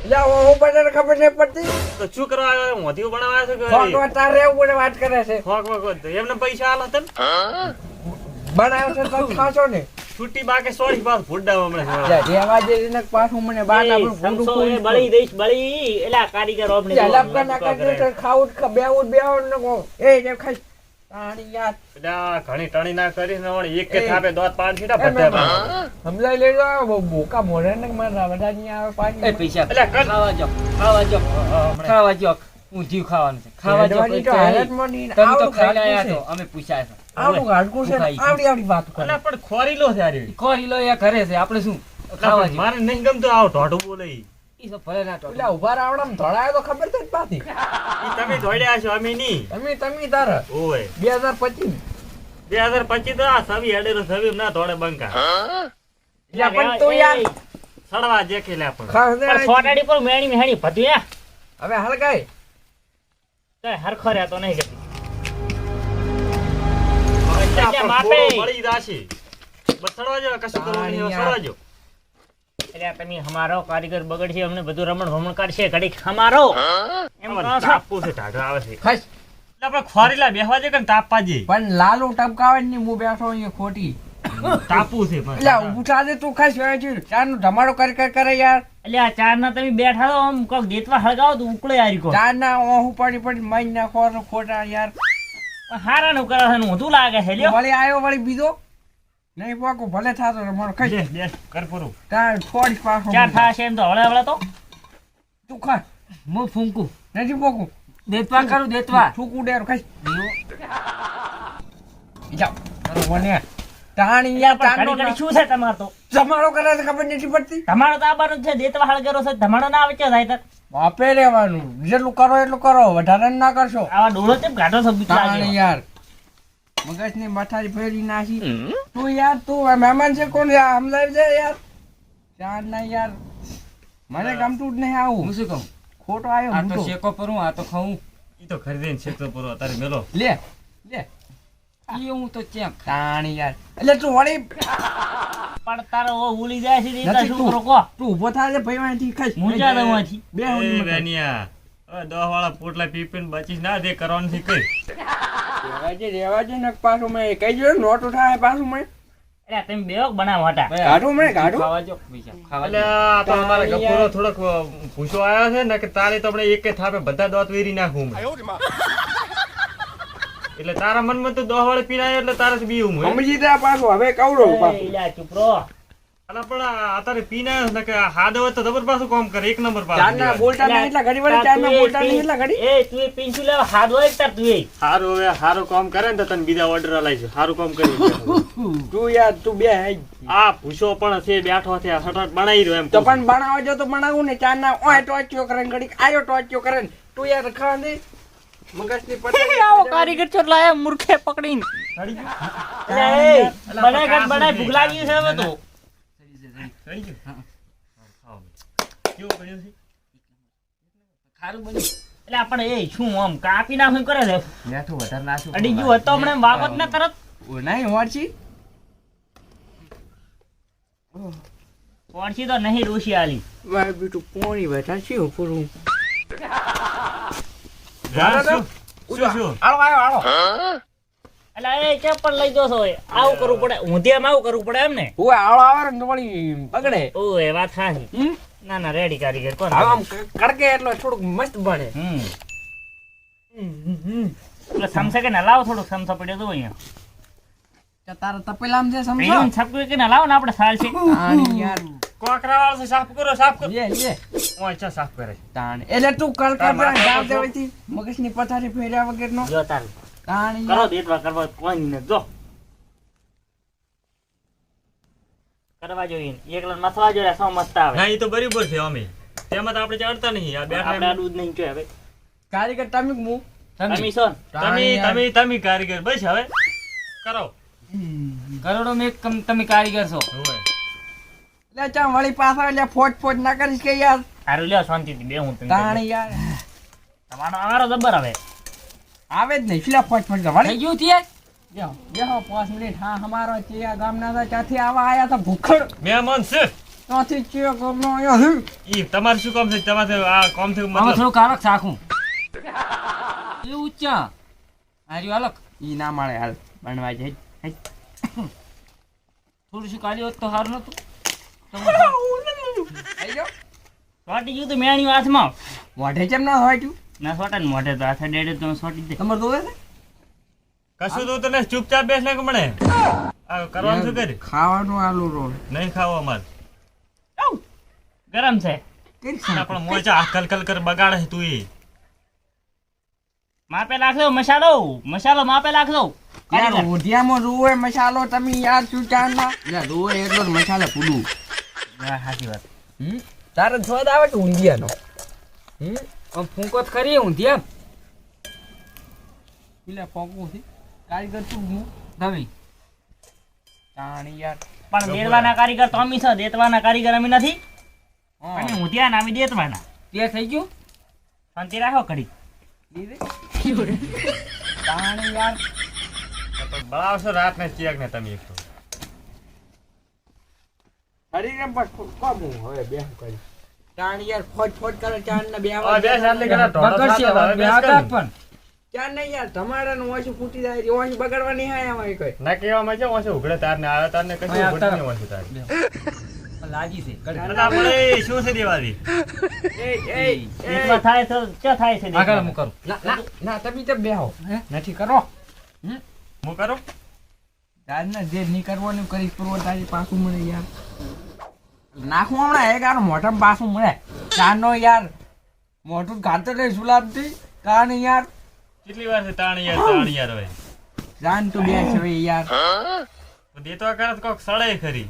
જા હું બધાને ખબર નહીં પડતી તો શું કરવા આવ્યો મોઢી બનાવવા છે કે ફોટો તાર રહેવું પડે વાત કરે છે ફોક એમને પૈસા આલો તને બનાવ્યો છે તો ખાશો ને છૂટી બાકે સોરી પાસ ફૂડા હમણાં રેવા દે ને પાછું મને બાદ આપણું સમસો એ બળી દઈશ બળી એલા કારીગર ઓબને લપકા ના કરે ખાવું બેવું ને કો એ જે ખાઈ તાણી યાર એડા ઘણી ટણી ના કરી ને વળી એક કે થાપે દોત પાડ સીધા બધા સમજાઈ લેજો બોકા મોઢે ને મારા બધા ની આવે પાણી એ પૈસા એટલે ખાવા જો હું જીવ ખાવાનું છે ખાવા જો તો હાલતમાં નહીં તમે તો ખાઈ આયા છો અમે પૂછ્યા છે આવડું હાડકું છે આવડી વાત કરે અલા પણ ખોરી લો છે આરી કોરી લો એ ઘરે છે આપણે શું ખાવા જો મારે નહીં ગમતો આવ ઢોઢું બોલે ઈ ઈ તો ભલે ના ટોટો એટલે ઉભા રાવડામ ધોળાયો તો ખબર છે જ પાછી તમે દોડ્યા છો અમે નહીં તમે તાર ઓય 2025 2025 તો આ સવી હેડેરો સવી ના ધોડે બંકા યા પણ તું યાર સડવા જેકે લે પણ ખાસ દે પણ સોટાડી પર મેણી મેણી ભદ્યા હવે હલગાય તો હરખો રહેતો નહીં ગતી માપે મળી જાશે બસ સડવા જો કશું કરવું નહીં સડવા જો એટલે તમે અમારો કારીગર બગડશે અમને બધું રમણ ભમણ કરશે ઘડીક અમારો એમ તાપવું છે ઢાઢો આવે છે ખસ એટલે આપણે ખોરીલા બેહવા જે કે તાપવા જે પણ લાલુ ટપકાવે ને હું બેઠો અહીંયા ખોટી તાપવું છે પણ એટલે ઉઠા દે તું ખાસ વેચ ચાર નો ધમાડો કરે યાર એટલે આ ચાર ના તમે બેઠા તો આમ કોક દેતવા હળગાવો તો ઉકળે આરી કો ચાર ના ઓહું પડી માઈ નાખો ખોટા યાર હારા નું કરે છે ઊંધું લાગે છે લ્યો વળી આવ્યો વળી બીજો નહીં પાકો ભલે થાતો મારો ખાઈ દે દે કર પૂરું તાર થોડી પાછો ચાર થાશે એમ તો હળે તો તું ખા હું ફૂંકું નથી પોકું દેતવા કરું દેતવા થૂકું ડેર ખાઈ જાઓ મને તાણી યાર તાનો ઘડી શું છે તમાર તો તમારો કરે છે ખબર નથી પડતી તમારો તો આબાનું છે દેતવા હળગેરો છે ધમાડો ના આવે છે જાય તક બાપે રહેવાનું જેટલું કરો એટલું કરો વધારે ના કરશો આવા ડોળો તેમ ગાઢો સબૂત તાણી લાગે યાર મગજની મથારી ફેરી નાખી તું યાર તું મહેમાન છે કોણ સમજાય છે યાર ચાર ના યાર મને ગમતું જ નહીં આવું હું શું કહું ખોટો આવ્યો આ તો મોટો. શેકો પરું આ તો ખાઉં ઈ તો ખરીદીને શેકતો પૂરો તારે મેલો લે લે ઈ હું તો ચેક તાણી યાર એટલે તું વળી પણ તારો ઓ ઉલી જાય છે દેતા નથી શું તું. કરો કો તું ઊભો થાય ભાઈ વાંચી ખાઈ મુંજા દવાથી બે એ હોડી બેનિયા હવે 10 વાળા પોટલા પીપીને બચીશ ના દે કરવાનું છે કઈ રેવાજે ને પાછું મેં કઈ જો નોટ ઉઠાય પાછું મેં એટલે તમે બેવક બનાવો હતા કાઢું મેં કાઢું ખાવા જો પૈસા ખાવા એટલે આ તો અમારે ગફુરો થોડોક ભૂસો આવ્યો છે ને કે તારે તો આપણે એક થાપે બધા દોત વેરી નાખું મેં. એટલે તારા મનમાં તો 10 વાળે પીનાય એટલે તારે બીવું હું સમજી જા પાછું હવે કવડો પાછું એલા ચૂપ રહો અલા પણ આ તારે પીનાય ને કે હાદો હોય તો જબર પાછું કામ કરે એક નંબર ચારના પાછું બોલતા નહીં એટલા ઘડી વળી ચારના બોલતા નહીં એટલા ઘડી એ તું એ પિંચુ લેવા હાથ હોય તાર તું એ સારું હવે સારું કામ કરે ને તો તને બીજા ઓર્ડર લાવીશું સારું કામ કરી તું યાર તું બે હેજ આ ભૂસો પણ છે બેઠો છે આ સટાટ બનાવી રહ્યો એમ તો પણ બનાવો જો તો બનાવું ને ચારના ઓય ટોચ્યો કરે ને ઘડી આયો ટોચ્યો કરે ને તું યાર ખાવા દે મગજની પટે આવો કારીગર છો લાયા મૂર્ખે પકડીને સડી ગયું? એટલે એ બનાય ભૂખ લાગી છે હવે તો સડી ગયું? હા. ખાઓ. કેવું પડ્યું છે? ખારું બન્યું એટલે આપણે એ શું આમ કાપી નાખું કરે છે મેઠું વધારે નાશું અડી ગયું હતો હમણાં વાવત ના કરત નહીં વાંચી પડશી તો નહીં રૂસી આલી મારે બીટું પોણી બેઠા છે પૂરું હા, શું? શું? આવો આવો આવો એટલે એ ચપ્પલ લઈ દો છો આવું કરવું પડે ઊંધિયામાં આવું કરવું પડે એમ ને ઓય આવો આવે ને તો વળી બગડે ઓ એ વાત સાચી હમ ના ના રેડી કારીગર કોણ હવે આમ કડકે એટલે થોડુંક મસ્ત બને એટલે સમસા કે ના લાવો થોડુંક સમસા પડ્યો તો અહીંયા તારા તપેલામ છે સમજો પેલું છપકું કે ના લાવો ને આપણે સાલ છે તાણી યાર કોકરા વાળો છે, સાફ કરો સાફ કરો લે લે ઓય ચા સાફ કરે તાણી એટલે તું કલ તાર કર માથા ગાવ પર દેવાથી મગજની પથારી ફેર્યા વગરનો જો તાર તાણી કરો યાર દેતવા કરવા કોઈ ને જો કરવા જોઈએ એકલા મથવા જોઈએ સો મસ્ત આવે ના એ તો બરાબર છે અમે તેમાં તો આપણે ચડતા નહીં આ આપણે બેઠા દૂધ નહીં જોઈએ હવે કારીગર તમે મુ તમે સોન તમે કારીગર બસ હવે કરો કરોડો મેં તમે કારીગર છો ઓય લે ચા વળી પાછા એટલે ફોટ ના કરીશ કે યાર હારું લ્યો શાંતિથી બે હું તમે તાણી યાર તમારો અમારો જબર હવે આવે જ નહીં શીલા ફોટ વળી થઈ ગયું ત્યાં બેહો 5 મિનિટ હા અમારો ચિયા ગામના હતા ત્યાંથી આવા આયા હતા ભૂખડ મહેમાન છે ત્યાંથી ચેક કરનો અહીંયા ઈ તમારે શું કામ છે? તમારે આ કામ થયું આમાં મતલબ થોડું કારક સાખું એ ઉચ્ચા આર્યું હાલક ઈ ના મળે હાલ બનવા જાય થોડું શું કાઢ્યું હોત તો સારું નતું આઈ જાઓ સોટી ગયું તો મેણ્યું હાથમાં મોઢે કેમ ના હોય તું ના સોટા ને મોઢે તો હાથે ડેડે તો સોટી દે તમારે દોવે છે કશું તો તને ચૂપચાપ બેસ ને કે મને આ કરવાનું શું કરી ખાવાનું આલુ રોલ નહીં ખાવો અમારે ગરમ છે ના, પણ મોજા આ કલકલ કર બગાડે છે તું એ માપે રાખજો મસાલો માપે રાખજો યાર ઉધિયામાં રોવે મસાલો તમે યાર શું ચાંદના યાર રોવે એટલો જ મસાલો પૂડું હા સાચી વાત તારે સ્વાદ આવે કે ઊંધિયાનો ફૂંકો જ ખરી ઊંધિયા પેલા ફોકું છે કારીગર તું હું તમે તાણી યાર પણ દેતવાના કારીગર તો અમે છે દેતવાના કારીગર અમે નથી હા અને ઊંધિયા ને અમે દેતવાના તે થઈ ગયું શાંતિ રાખો ઘડી દીદી તાણી યાર તો બળાવશો રાત ને ચેક ને તમે એક તો શરીરે બસ કોમું હવે બે કરી તાણી યાર ફોટ કરે ચાંદ ને બે આ બે સાલ ની કરા ઢોળો બગડશે, થાતો હવે બેસ હવે કરી. પણ ચાંદ ને યાર તમારાનું ઓછું ફૂટી જાય છે ઓછું બગાડવાની હાય આમાં કઈ ના કેવામાં છે ઓછે ઉઘડે તાર ને આવે તાર ને કશું હા, ઉઘડે તાર. નહીં ઓછું તાર લાગી છે અને આપણે શું છે દેવાથી દેતવા થાય તો ક્યાં થાય છે આગળ દેતવા? હું કરું ના તમે તો બેહો નથી કરો હું કરું તારને જે નહીં કરવાનું કરી પૂર્વ તારી પાછું મળે યાર નાખું હમણાં એક યાર મોઢામાં પાછું મળે ચાનો યાર મોઢું ગાતો રહે સુલાબથી કાન યાર કેટલી વાર છે તાણ યાર હવે જાન તું બે છે હવે યાર દેતો કરે કોક સળે ખરી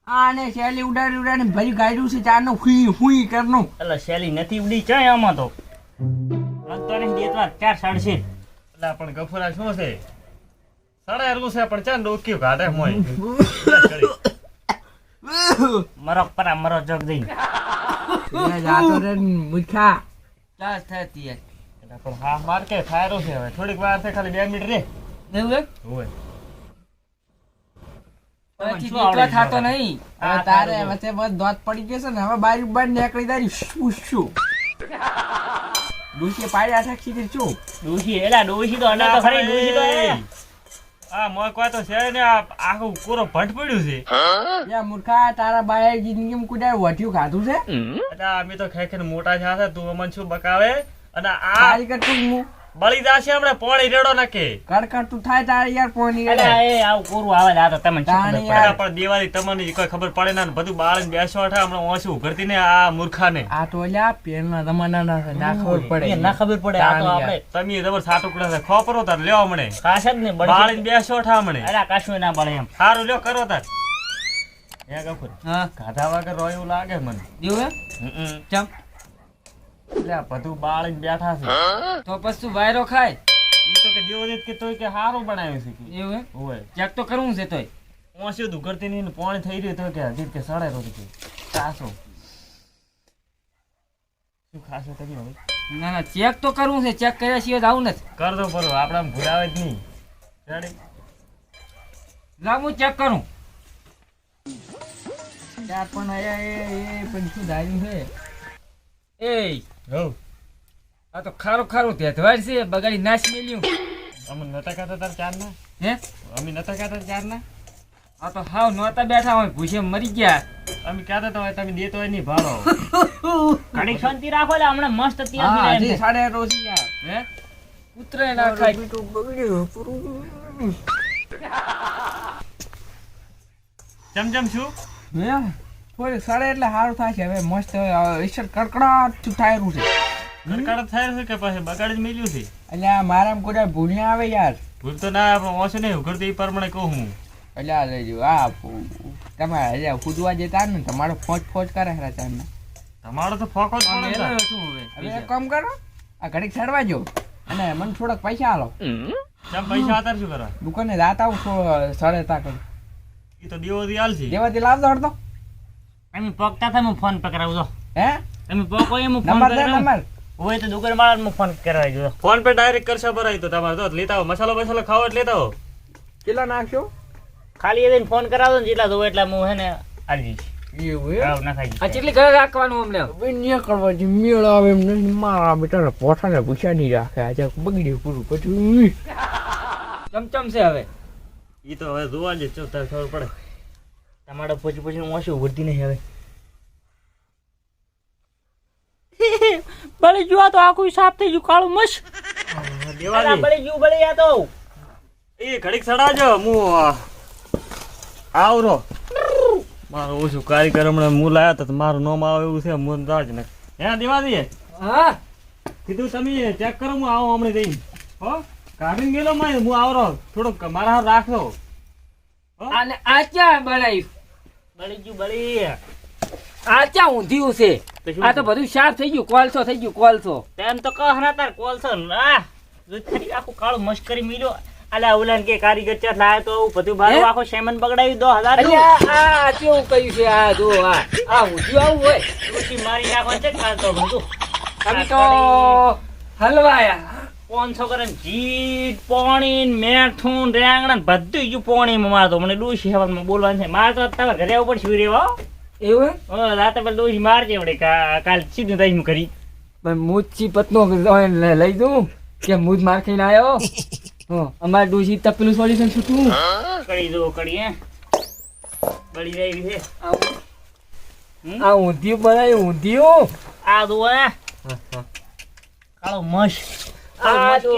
આને શેલી ઉડાડી ભરી ગાડ્યું છે ચાનો હુઈ કરનું એટલે શેલી નથી ઉડી ચાય આમાં તો લગતો નહીં દેતવા 4 સાડશે એટલે પણ ગફુરા શું છે સળે રૂ છે પણ ચાંદ ડોક્યું કાઢે મોય મરો પરા મરો જગ દઈ જાતો રે મુખા ચાસ થતી યાર એટલે પણ હા માર કે થાયરો છે હવે થોડીક વાર છે ખાલી 2 મિનિટ રે એવું એમ? હોય પછી શું આવડે દેતવા થતો હવે નહીં તારે વચ્ચે બસ દોત પડી ગયો છે ને હવે બારી બાર નીકળી તારી શું ડૂસી પાડ્યા છે ખીચડી શું ડોશી એલા ડોશી તો અડા તો ખરી ડોશી તો એ આ મોય કોઈ તો છે ને આ આખું પૂરો ભંટ પડ્યું છે યા મૂર્ખા તારા બાએ જિંદગીમાં કુદાય વઠ્યું ખાધું છે એટલે અમે તો ખાઈ ખાઈને મોટા છે તું અમને શું બકાવે અને આ કારીગર તું હું બળી જાશે હમણાં પોણી રેડો નાખે કડકડ તું થાય તારે યાર પોની એલા એ આવું કોરું આવે આ તો તમને શું ખબર તાણી પડે? યાર. એના પણ દેવાની તમને કોઈ ખબર પડે ના ને બધું બાળને બેસવા થાય હમણાં ઓછું ઉઘડતી ને આ મૂર્ખાને આ તો લ્યા પેરના જમાનાના છે ના ખબર પડે એ ના ખબર પડે આ તો તાણી આપણે તમે જબર સાટુકડા છે ખોપરો તાર લ્યો હમણે કાશ જ ને બળી બાળીને બેસવા થા હમણે અલા કાશું ના બળે એમ સારું લ્યો કરો તાર હે ગફુર હા ગાધા વગર રો એવું લાગે મને દેવું હમ. ચમ એટલે આ બધું બાળીને બેઠા છે તો પછી તું વાયરો ખાય ઈ તો કે દેવો દેત કે તોય કે સારું બનાવ્યું છે કે એવું એમ હોય ચેક તો કરવું છે તોય ઓછું દુઘડતી નહીં ને પોણી થઈ રહ્યું તો કે હજી કે સડે રોટી કે ચાસો શું ખાશો તમે હવે ના ના ચેક તો કરવું છે ચેક કર્યા સિવાય જ આવું નથી કર દો બરો આપણે આમ ભૂલાવે જ નહીં રેડી લાવ હું ચેક કરું ત્યાં પણ આયા એ પણ શું ધાર્યું છે એ હો આ તો ખારું ખારું ધેધવાડ છે બગાડી નાશ મેલ્યું અમે નતા ખાતા તાર ચાર ના હે અમે નતા ખાતા ચાર ના આ તો હાવ નહોતા બેઠા હોય ભૂસે મરી ગયા અમે કહેતા તો હોય તમે દેતો હોય નહીં ભાડો ઘણી શાંતિ રાખો એટલે હમણાં મસ્ત હા ત્યાં હજી સાડે રોજી યાર હે ઉતરે ના ખાય બીટું બગડ્યું પૂરું ચમચમ શું હે થોડી સડે એટલે સારું થશે હવે મસ્ત ઈશ્વર કડકડાટ થાયરું છે કડકડ થાય છે કે પછી બગાડી જ મેલ્યું છે એટલે આ મારામાં કોઈ ભૂલ ના આવે યાર ભૂલ તો ના આપણે ઓછું નહીં ઉઘડતી એ પ્રમાણે કહું હું એટલે આ લઈ જાઓ આ તમે હજી કૂદવા જતા ને તમારો ફોજ કરે ખરા ચારના તમારો તો ફોકો જ પડે ને. હવે એક કામ કરો આ ઘડીક ચડવા જો અને મને થોડાક પૈસા આલો ચમ પૈસા આતાર શું કરવા દુકાને જાતા આવું સડે તા કરી એ તો દેવો દી આલશે દેવાથી લાવતો હડતો અમે પગતા હતા હું ફોન પકડાવું છો હે તમે પકો એમ ફોન નંબર દે પકડાવું નંબર હોય તો દુકાન વાળાને ફોન કરાવી જો ફોન પે ડાયરેક્ટ કરશે ભરાય તો તમારે તો લેતા આવો મસાલો બસાલો ખાવો એટલે લેતા આવો કેટલા નાખશો ખાલી એને ફોન કરાવો ને જેટલા જોવે એટલા હું હે ને આવી જઈશ એવું હાવ નખાઈ આ કેટલી ઘરે રાખવાનું અમને હવે નીકળવા જે મેળ આવે એમ નહીં. મારા બેટાને પોઠાને પૂછ્યા નહીં રાખે આજે બગડ્યું પૂરું પછી ચમચમ છે હવે ઈ તો હવે જોવા જ ચો તારે ખબર પડે. તમારો પછી પછી હું ઓછું ઉભરતી નહીં હવે બળી ગયું આ તો આખું સાફ થઈ ગયું કાળું મસ્ત દેવાજી બળી ગયું બળી આ તો એ ઘડીક સડાજો હું આવરો મારો ઓછું કારીગર હમણાં હું લાયા તો મારું નામ આવે એવું છે હું રાજ ને હે દેવાજી હા કીધું તમે ચેક કરો હું આવો હમણાં જઈને હો કાઢીને ગયેલો માં હું આવરો થોડોક મારા હાથ રાખજો અને આ ક્યાં બનાવ્યું બળી ગયું બળી આ ક્યાં ઊંધિયું છે આ તો બધું સાફ થઈ ગયું કોલસો થઈ ગયું કોલસો તેમ તો કહો હના તાર કોલ છે આ જો ખરી આખું કાળું મસ્ત કરી મિલ્યો અલા ઉલાન કે કારીગર ચા લાયો તો બધું બારું હે? આખો સેમન બગડાવી 2000 નું અલ્યા આ કેવું કહ્યું છે આ જો આ ઊંધિયું આવું હોય પછી મારી નાખો છે કાલ તો બધું તમે તો હલવાયા 500 ગ્રામ જીત પાણી મેઠું રેંગણ બધું જ પાણીમાં મારતો મને ડોશી હવામાં બોલવાનું છે માર તો તમે ઘરે ઉપર શું રેવા એવું ઓ રાતે પર ડોશી મારજે વડે કાલ સીધું તઈ કરી પણ મુચી પતનો લઈ દઉં કે મુજ માર ખાઈને આવ્યો અમારે ડોશી તપેલું સોલ્યુશન છૂટું કરી દો કરી હે બળી રહી છે આ ઊંધિયું બનાવ્યું ઊંધિયું આ દો હે કાળો મસ્ત આ જો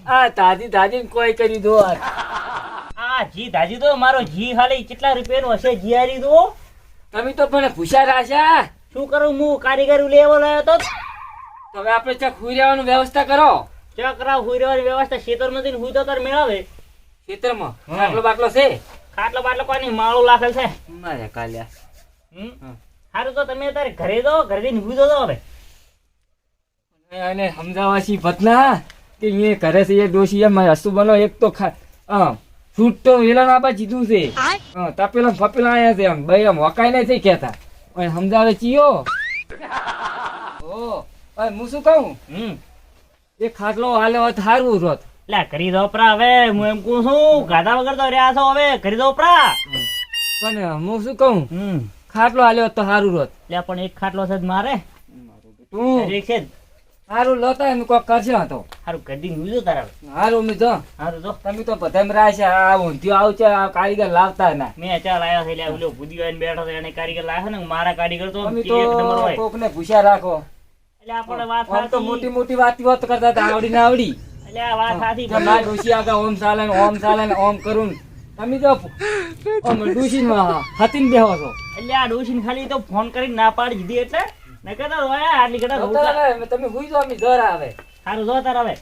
આ તાજી તાજી ને કોઈ કરી દો આ જી દાજી તો મારો જી ખાલી કેટલા રૂપિયાનું હશે જીયારી દો તમે તો પણ ભૂસા રાશા શું કરું હું કારીગર લેવો લાયો તો હવે આપણે ચક હુઈ રહેવાનું વ્યવસ્થા કરો ચકરા હુઈ રહેવાની વ્યવસ્થા ખેતરમાં જઈને હુઈ તો તાર મેળાવે ખેતરમાં બાટલો બાટલો છે ખાટલો બાટલો કોઈ નહીં માળું લાખેલ છે મારે કાલ્યા સારું તો તમે તારે ઘરે દો ઘરે જઈને હુઈ દો હવે અને સમજાવાશી પતના કે એ કરે છે એ ડોશી એમ હસતું બનો એક તો ફ્રૂટ તો વેલા આપા જીધું છે તપેલા ફપેલા આયા છે એમ ભાઈ એમ વકાઈ નહીં થઈ કહેતા અને સમજાવે ચિયો ઓ હું શું કહું એ ખાટલો હાલે હોત સારું રોત લે કરી દો પરા હવે હું એમ કહું છું ગાધા વગર તો રહ્યા છો હવે કરી દો પરા પણ હું શું કહું ખાટલો હાલે હોત તો સારું રોત લે પણ એક ખાટલો છે જ મારે તું એક છે જ સારું લોતા એમ કોક કરશે તો સારું કરી હુઈ દો તારા સારું મેં જો સારું તો તમે તો બધા રાશે આ ઊંધિયું આવું છે આ કારીગર લાવતા ના મેં ચાલ આવ્યો છે એટલે ઓલો બુદ્ધિ આવીને બેઠો છે એને કારીગર લાવ્યો ને મારા કારીગર તો તમે એક નંબર તો હોય કોકને ભૂસ્યા રાખો એટલે આપણે વાત આમ તો સાચી મોટી મોટી વાત કરતા હતા આવડી ને આવડી એટલે આ વાત સાચી મારા ડોશી આગળ ઓમ ચાલે ને ઓમ કરું ને. તમે તો ઓમ ડોશીમાં હાથીને બેહો છો એટલે આ ડોશીને ખાલી તો ફોન કરીને ના પાડી દીધી એટલે નકર તો હોય આટલી ઘટા તમે હુઈ જાઓ અમે ઘર આવે સારું જો તાર હવે